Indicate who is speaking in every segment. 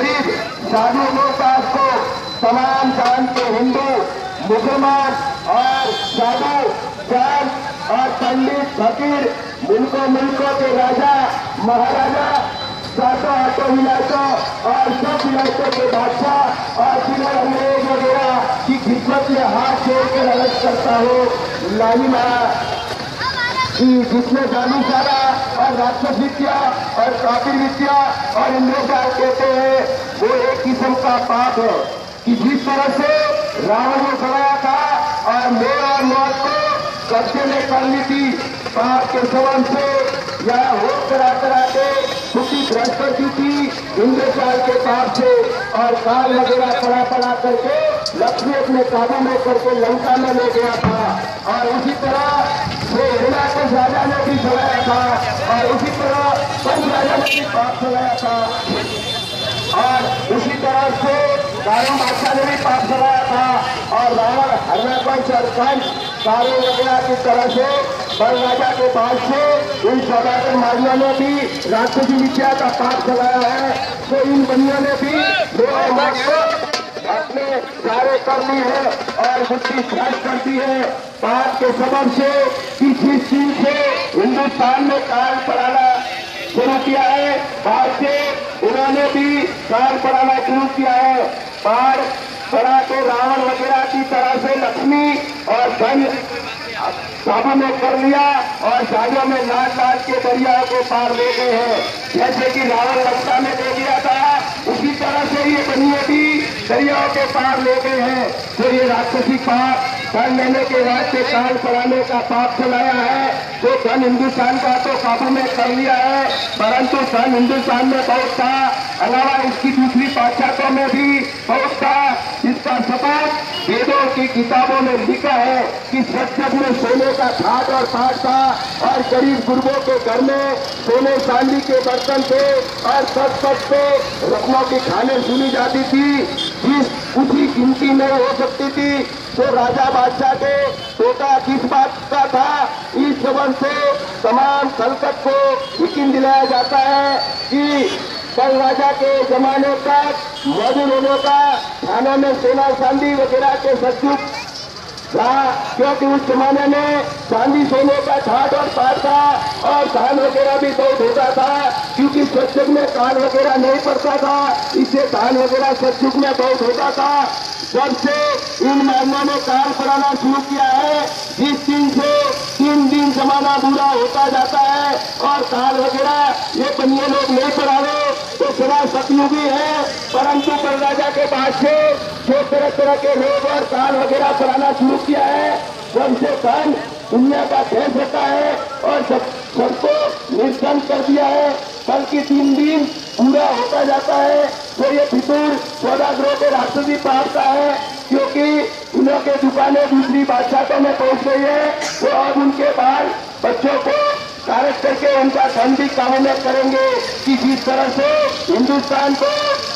Speaker 1: गरीब साधु लोगों को तमाम जान के हिंदू मुसलमान और साधु संत और पंडित फकीर मुल्कों के राजा महाराजा सातों आठों विलायतों और सब विलायतों के बादशाह और फिर अंग्रेज वगैरह की खिदमत में हाथ जोड़कर अलग करता हो लालिमा कि जिसमें जादू सारा और राक्षस विद्या और काफिर विद्या और इंद्रजाल कहते हैं वो एक किस्म का पाप है कि जिस तरह से रावण ने बनाया था और मेरा और मौत को कब्जे में कर ली थी पाप के सबब से या हो करा के छुट्टी भ्रष्ट करती थी इंद्रजाल के पाप से और काल वगैरह पड़ा करके लक्ष्मी अपने काबू में करके लंका में ले गया था और उसी तरह वो हिरण्याकश राजा ने भी चलाया था और उसी तरह पंच राजा ने भी पाप चलाया था और उसी तरह से कारों बादशाह ने भी पाप चलाया था और रावण हिरण्याकश और कंस कारों वगैरह की तरह से बल राजा के बाद से इन सौदागर मारियों ने भी राक्षसी विद्या का पाप चलाया है तो इन बनियों ने भी अपने कार्य कर ली है और बुद्धि भ्रष्ट कर दी है पाप के सबब से किसी चीज से हिंदुस्तान में काल पढ़ाना शुरू किया है बाहर से उन्होंने भी काल पढ़ाना शुरू किया है बाढ़ पढ़ा के रावण वगैरह की तरह से लक्ष्मी और धन काबू में कर लिया और सालों में लाल के दरियाओं को पार ले गए हैं जैसे कि रावण लंका में ले गया था उसी तरह से ये बनिए भी दरियाओं के पार ले गए हैं तो ये राक्षसी पाप धन लेने के बाद से काल पढ़ाने का पाप चलाया है जो धन हिंदुस्तान का तो काबू में कर लिया है परंतु धन हिंदुस्तान में बहुत था अलावा इसकी दूसरी पाश्चात्यों में भी बहुत था इसका सबक वेदों की किताबों में लिखा है कि सच में सोने का थाट और पाठ था और गरीब गुरबों के घर में सोने चांदी के बर्तन थे और सच पे रत्नों की खाने सुनी जाती थी जिस उसी गिनती नहीं हो सकती थी तो राजा बादशाह के तोता किस बात का था इस सबब से तमाम संकट को यकीन दिलाया जाता है कि कल राजा के जमाने तक मजदूरों का थानों में सोना चांदी वगैरह के सचुक रहा क्योंकि उस जमाने में चांदी सोने का ठाट और पाट था और धान वगैरह भी बहुत होता था क्योंकि सचुग में कान वगैरह नहीं पड़ता था इससे धान वगैरह सचुग में बहुत होता था जब से इन महीनों ने काल पढ़ाना शुरू किया है जिस दिन से 3 दिन जमाना बुरा होता जाता है और काल वगैरह ये बनिए लोग नहीं पढ़ा रहे तो सदा सतयुगी है परंतु बल राजा के बाद से जो तरह के रोग और काल वगैरह पढ़ाना शुरू किया है जब से धन दुनिया का देश होता है और सबको निर्धन कर दिया है कल की 3 दिन पूरा होता जाता है तो ये फितूर सौदागरों के राष्ट्रपति पाप का है क्योंकि उन्हों के दुकानें दूसरी बादशाहों में पहुंच गई है तो अब उनके बाद बच्चों को कारज करके उनका धन भी काम में करेंगे कि जिस तरह से हिंदुस्तान को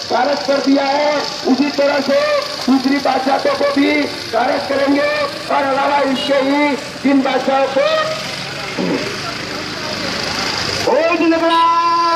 Speaker 1: कारज कर दिया है उसी तरह से दूसरी बादशाहों को भी कारज करेंगे और अलावा इसके ही 3 बादशाहों को